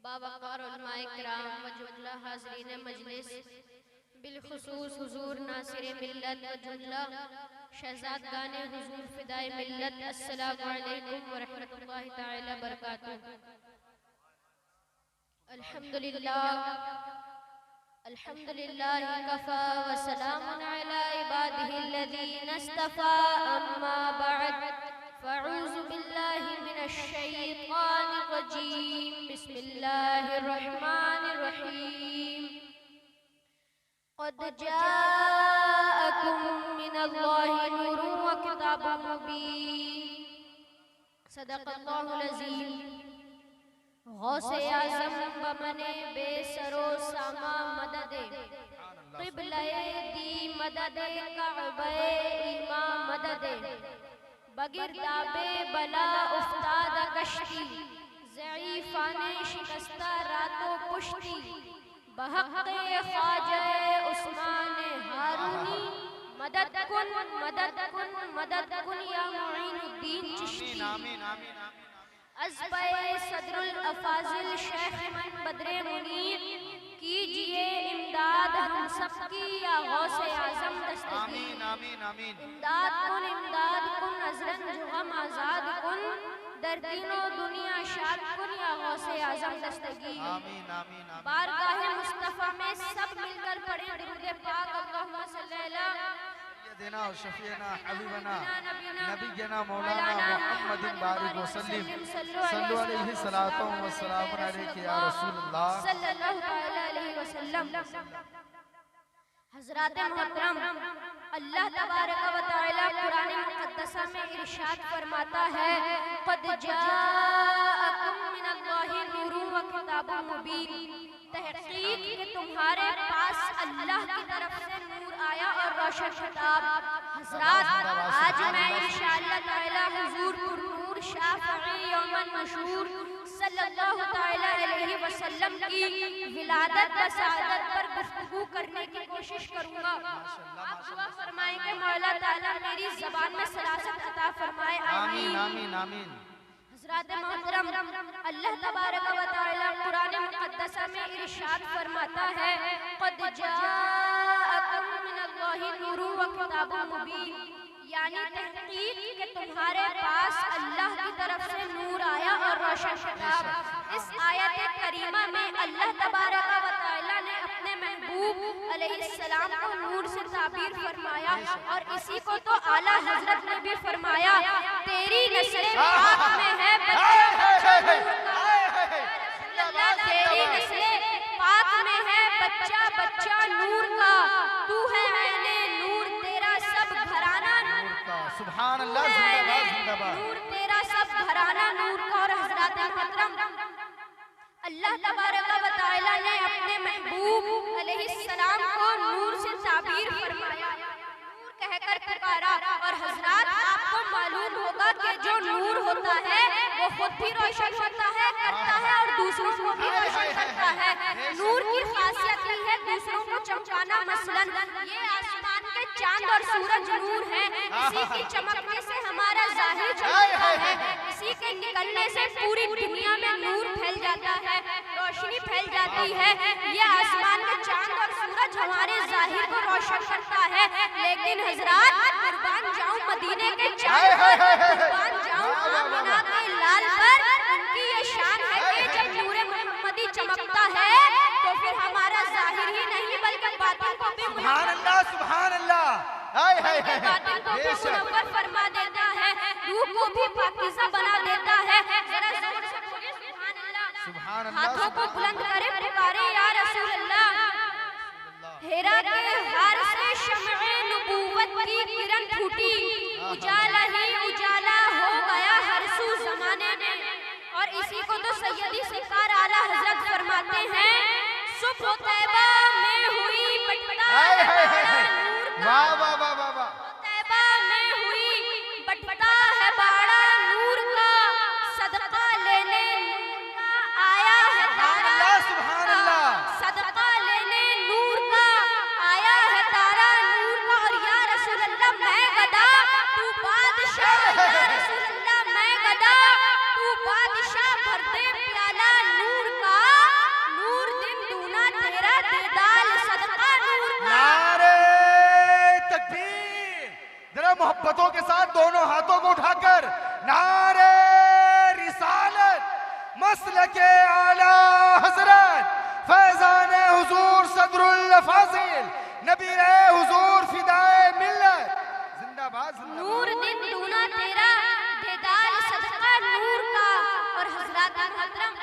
बावकार उलमाए किराम व जुमला हाज़रीन मजलिस बिलखुसूस हुजूर नासिर मिल्लत व जुमला शहज़ादगाने हुजूर फ़िदाए मिल्लत, अस्सलामु अलैकुम व रहमतुल्लाहि तआला बरकातुहू। अल्हम्दुलिल्लाह कफ़ा व सलामुन अला इबादिहिल्लज़ीना इस्तफ़ा, अम्मा बअद फ़अऊज़ु बिल्लाहि मिनश शैतानिर रजीम, बिस्मिल्लाहिर रहमानिर रहीम। क़द जाअकुम मिनल्लाहि नूरुन व किताबुम मुबीन। सदक़ल्लाहुल अज़ीम। गौसे आज़म बमने बेसरो सामा मददे क़िबले दी मददे कअबे ईमा मददे बगिरदाबे बला उफ्ताद कश्ती ज़ईफ़ाने शिकस्ता रातो पुश्ती बहक़े ख्वाजे उस्माने हारूनी मदद कुन या मुईनुद्दीन चिश्ती। अज़्बे सदरुल अफ़ाज़िल शेख मन बद्रे मुनीर कीजिए इमदाद हम सबकी या गौसे आज़म दस्तगी। इमदाद कुन अज़रन जुग़म आज़ाद कुन दर्दीनो दुनिया शाद कुन या गौसे आज़म दस्तगी। बारगाह मुस्तफ़ा में सब मिलकर पढ़े दुरूद पाक, अल्लाहुम्मा सल्ली अला देना और शफीना हबीबना नबीना मौलाना मुहम्मदिन बारिक वसल्लम सल्लल्लाहु अलैहि सलातो व सलाम अलैहि या रसूलुल्लाह सल्लल्लाहु अलैहि वसल्लम। हज़रात मोहतरम, अल्लाह तबारक व तआला कुरान मुक़द्दसा में इरशाद फरमाता है, क़द जाअकुम मिनल्लाहि नूरुन व किताबुम मुबीन। तहक़ीक़ कि तुम्हारे पास अल्लाह की तरफ से नूर आया और रोशन किताब। हज़रात, आज मैं इंशाअल्लाह ताला हुज़ूर नूर शाफ़ई यौमन मशहूर सल्लल्लाहु ताला अलैहि वसल्लम की विलादत व सआदत पर गुफ्तगू करने की कोशिश करूंगा। आप दुआ फरमाएं कि मौला ताला मेरी ज़बान में सलासत अता फरमाए। आमीन आमीन आमीन। हज़रात मोहतरम, अल्लाह तबारक व तआला कुरान मुक़द्दसा में इरशाद फरमाता है, क़द जाअकुम मिनल्लाहि नूरुन व किताबुम मुबीन। यानी तहक़ीक़ कि तुम्हारे पास अल्लाह की तरफ से नूर आया और रोशन किताब। इस आयत करीमा में अल्लाह तबारक व तआला ने अपने महबूब अलैहिस्सलाम को नूर से ताबीर फरमाया और इसी को तो आला हज़रत ने भी फरमाया, तेरी नस्ल पाक में है तेरी नस्ल पाक में है बच्चा बच्चा नूर का, तू है मैंने नूर तेरा सब घराना सुभान अल्लाह जिंदाबाद जिंदाबाद। नूर तेरा सब घराना नूर का। और हज़रात मोहतरम, अल्लाह तबारक व तआला ने अपने महबूब अलैहिस्सलाम को नूर से ताबीर फरमाया, नूर कहकर पुकारा। और हज़रात, आपको मालूम होगा कि जो नूर होता है वो खुद भी रोशन होता है, करता है और दूसरों को भी रोशन करता है। नूर की खासियत ही है दूसरों को चमकाना। मसलन ये आसमान के चांद और सूरज नूर है, इसी की चमकने से हमारा ज़ाहिर चमकता है, इसी के निकलने से पूरी दुनिया में नूर फैल जाता है, रोशनी फैल जाती है। ये आसमान के चांद और सूरज हमारे ज़ाहिर को रोशन करता है। लेकिन हज़रात, कुर्बान जाऊं मदीने के चांद पर, कुर्बान जाऊं आमिना के लाल पर, उनकी ये शान है कि जब नूरे मोहम्मदी चमकता है तो फिर हमारा ज़ाहिर ही नहीं बल्कि बातिन को भी सुभान अल्लाह सुभान अल्लाह। बातिन को भी मुनव्वर फरमा देता है, रूह को भी पाकीज़ा बना देता है। जरा जोर से बोलिए सुभान अल्लाह। सुभान अल्लाह। हाथों को बुलंद करे, पुकारे या रसूल अल्लाह। हेरा के हार से शम्ए नबूवत की किरण फूटी, उजाला ही उजाला हो गया हर सू ज़माने में। और इसी को तो सैयदी सरकार आला हज़रत फरमाते हैं, सुबह तैबा में हुई बटता है बाड़ा नूर का। वाह वाह वाह वाह वाह। तैबा में हुई बटता है बाड़ा नूर का, सदका लेने नूर का आया है तारा। सुभान अल्लाह। सदका लेने नूर का आया है तारा, नूर दोनों हाथों को उठाकर नारे रिसालत मसलके आला हजरत फैजान हुजूर सदरुल फाजिल नबी रहे हुजूर फिदाए मिल्लत जिंदाबाद नूर दिन दूना तेरा देदार सदका नूर का। और हजरत मोहतरम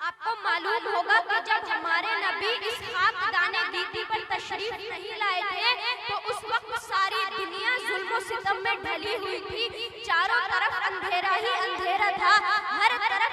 आपको मालूम होगा कि जब हमारे नबी इस खाक दाने दीदी पर तशरीफ नहीं लाए थे तो उस वक्त सारी दुनिया जुल्म सितम में ढली हुई थी। चारों तरफ अंधेरा ही अंधेरा था, हर तरफ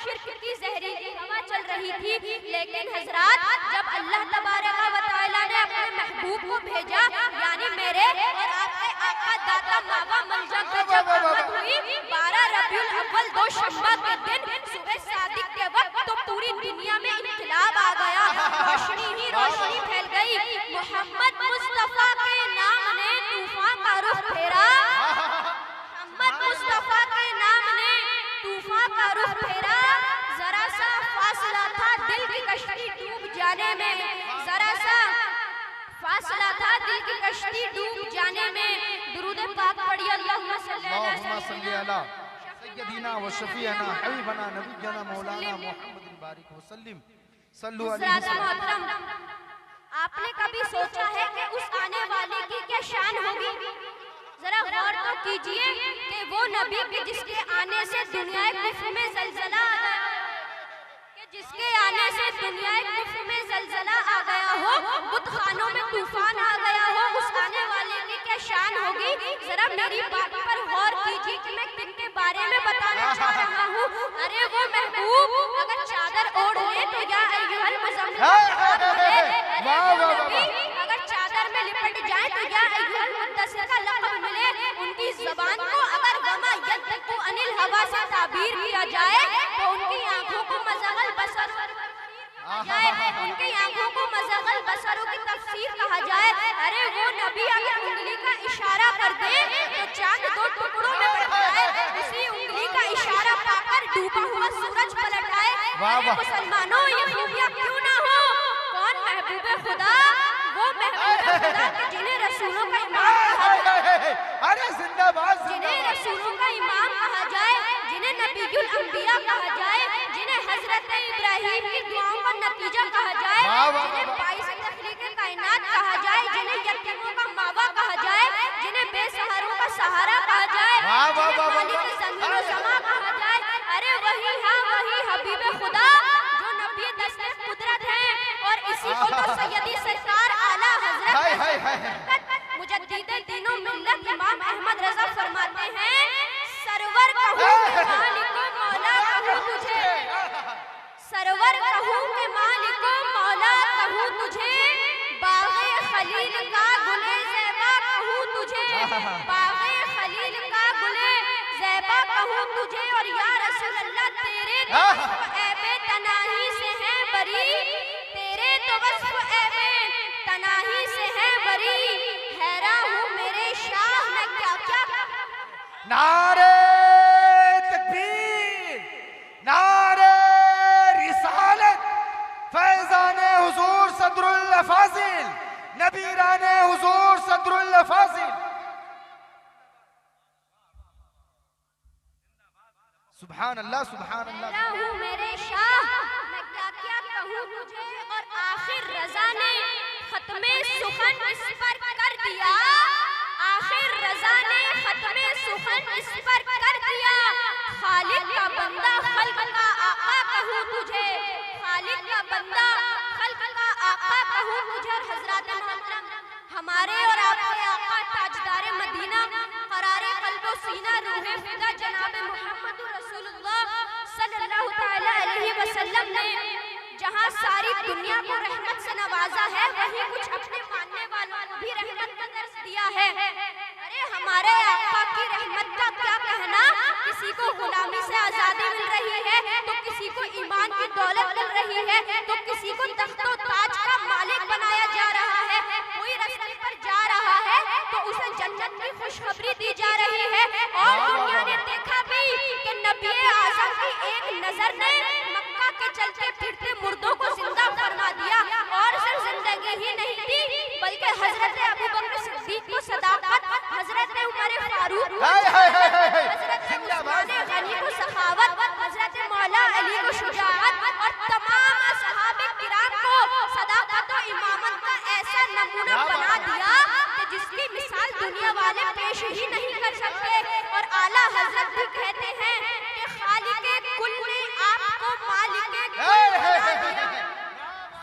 शिर्क की जहरीली हवा चल रही थी। लेकिन हजरात जब अल्लाह तबारक व तआला ने अपने महबूब को भेजा, यानी मेरे और आपके आका दाता मावा मंजा की जब आमद हुई 12 रबीउल अव्वल दोशंबा के दिन सुबह सादिक के वक्त, तो पूरी दुनिया में इनकलाब आ गया, रोशनी ही रोशनी फैल गई। मोहम्मद मुस्तफा के नाम ने तूफान का रुख फेरा, मोहम्मद मुस्तफा के नाम ने तूफान का रुख फेरा। जरा सा फासला था दिल की कश्ती डूब जाने में, जरा सा फासला था दिल की कश्ती डूब जाने में। दुरूद पाक पढ़िए अल्लाहुम्मा सल्ली अला सय्यदीना व शफीअना हबीबना नबीना मौलाना मुहम्मद बारिक वसल्लम सल्लु अलैहि वसल्लम। आपने कभी सोचा है कि उस आने वाले की क्या शान होगी? जरा गौर तो कीजिए कि वो नबी के जिसके आने से दुनिया कुफ्र में जलजला आ गया, कि जिसके आने से दुनिया कुफ्र में जलजला आ गया हो, बुतखानों में तूफान आ गया हो, उस आने वाले की क्या शान होगी? जरा मेरी बात पर गौर कीजिए कि मैं किनके बारे में बताना चाह रहा हूँ। अरे वो महबूब अगर चादर ओढ़ ले तो या अय्युहल मुज़म्मिल, अगर चादर में लिपट जाए तो या अय्युहल मुद्दस्सिर का लक़ब मिले। उनकी ज़बान को अगर वमा यंतिक़ु अनिल हवा से ताबीर किया जाए तो उनकी आंखों को मज़गल बसर जाए, उनकी आंखों को मज़गल बसरों की तफसीर कहा जाए। अरे वो नबी अगर उंगली का इशारा कर दे तो चांद 2 टुकड़ों में बट जाए, उसी उंगली का इशारा पाकर डूबा हुआ सूरज पलट आए। अरे मुसलमानों ये खूबियां क्यों ना हो? कौन महबूबे खुदा? वो महबूबे खुदा के जिन्हें रसूलों का इमाम कहा जाए, अरे जिंदाबाद, जिन्हें रसूलों का इमाम कहा जाए, जिन्हें नबीयुल अंबिया कहा जाए, जिन्हें हजरत इब्राहिम की दुआओं का नतीजा कहा जाए, जिन्हें बाइस तख्लीक़े कायनात कहा जाए, जिन्हें यतीमों का मावा कहा जाए, जिन्हें बेसहारों का सहारा कहा जाए, जिन्हें मालिक ज़मीन व समा कहा जाए। अरे वही हाँ वही हबीब खुदा जो नबी दस्ते कुदरत है। और इसी को तो सैयदी सरकार आला हजरत मुजद्दिद दीनो मिल्लत इमाम अहमद रज़ा फरमाते हैं, सरवर कहूँ के मालिको मौला कहूँ तुझे, सरवर कहूँ के मालिको मौला कहूँ तुझे, बाग़े खलील का गुले ज़ैबा कहूँ तुझे, बाग़े खलील का गुले ज़ैबा कहूँ तुझे। और या रसूल अल्लाह तेरे तो ऐबे तनाही से है बरी, तेरे तो वस्फ़ ऐबे तनाही से है बरी, हैरान हूँ मेरे शाह मैं क्या क्या। नारे तकबीर, नारे रिसालत, फैज़ाने हुजूर सदरुल फाजिल, नबीराने हुजूर सदरुल फाजिल। सुभान अल्लाह, सुभान अल्लाह। हूँ मेरे शाह मैं क्या क्या कहूँ तुझे। और आखिर रज़ा ने खत्मे सुखन इस पर कर दिया, आखिर रज़ा ने खत्मे सुखन इस पर कर दिया, खालिक का बंदा खल्क का आका कहूँ तुझे, खालिक का बंदा खल्क का आका कहूँ तुझे। हज़रात मोहतरम हमारे और आपके आका ताजदार मदीना क़रारे क़ल्ब व सीना रूहे फ़िदा जनाब मुहम्मद रसूलुल्लाह सल्लल्लाहु तआला अलैहि वसल्लम ने जहाँ सारी दुनिया को रहमत से नवाजा है, वहीं कुछ अपने मानने वालों को भी रहमत का दर्स दिया है। अरे हमारे आका की रहमत का क्या कहना, किसी को गुलामी से आज़ादी मिल रही है तो किसी को ईमान की दौलत मिल रही है तो किसी को तख्तो ताज का मालिक बनाया जा रहा है, कोई रास्ते पर जा रहा है तो उसे जन्नत की खुशखबरी दी जा रही है। और दुनिया ने देखा भी कि नबी आज़म की एक नजर ने मक्का के चलते फिरते मुर्दों को जिंदा फरमा दिया। और सिर्फ जिंदगी ही नहीं दी बल्कि हजरत अबू बकर सिद्दीक को सदाकत, हजरत उमर फारूक, हाय हाय हाय हाय हाय। हजरत जिंदाबाद उस्मान गनी को सखावत, हजरत मौला अली को शुजाअत और तमाम असहाबे किराम को सदाकत और इमामत का ऐसा नमूना बना दिया कि जिसकी मिसाल दुनिया वाले पेश ही नहीं कर सकते। और आला हजरत भी कहते हैं कि खालिके कुल ने आपको मालिके कुल बना दिया,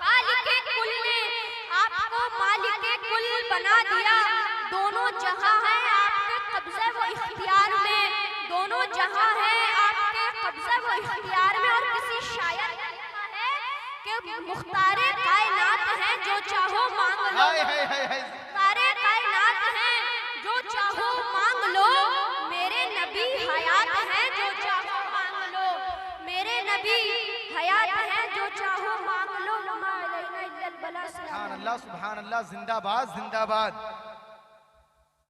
खालिके कुल ने आपको मालिके कुल बना दिया। दोनों जहां है आपके कब्जे व इख्तियार में, दोनों जहां है आपके कब्जे व इख्तियार में। और किसी शायर ने लिखा है कि मुख्तारे कायनात है जो चाहो मांग लो, हाय हाय हाय हाय। मुख्तारे कायनात है जो चाहो मांग लो, मेरे नबी हयात है जो चाहो मांग लो, मेरे नबी हयात है जो चाहो मांग लो। मा अलैना इल्लल बलाग। सुभान अल्लाह, जिंदाबाद जिंदाबाद।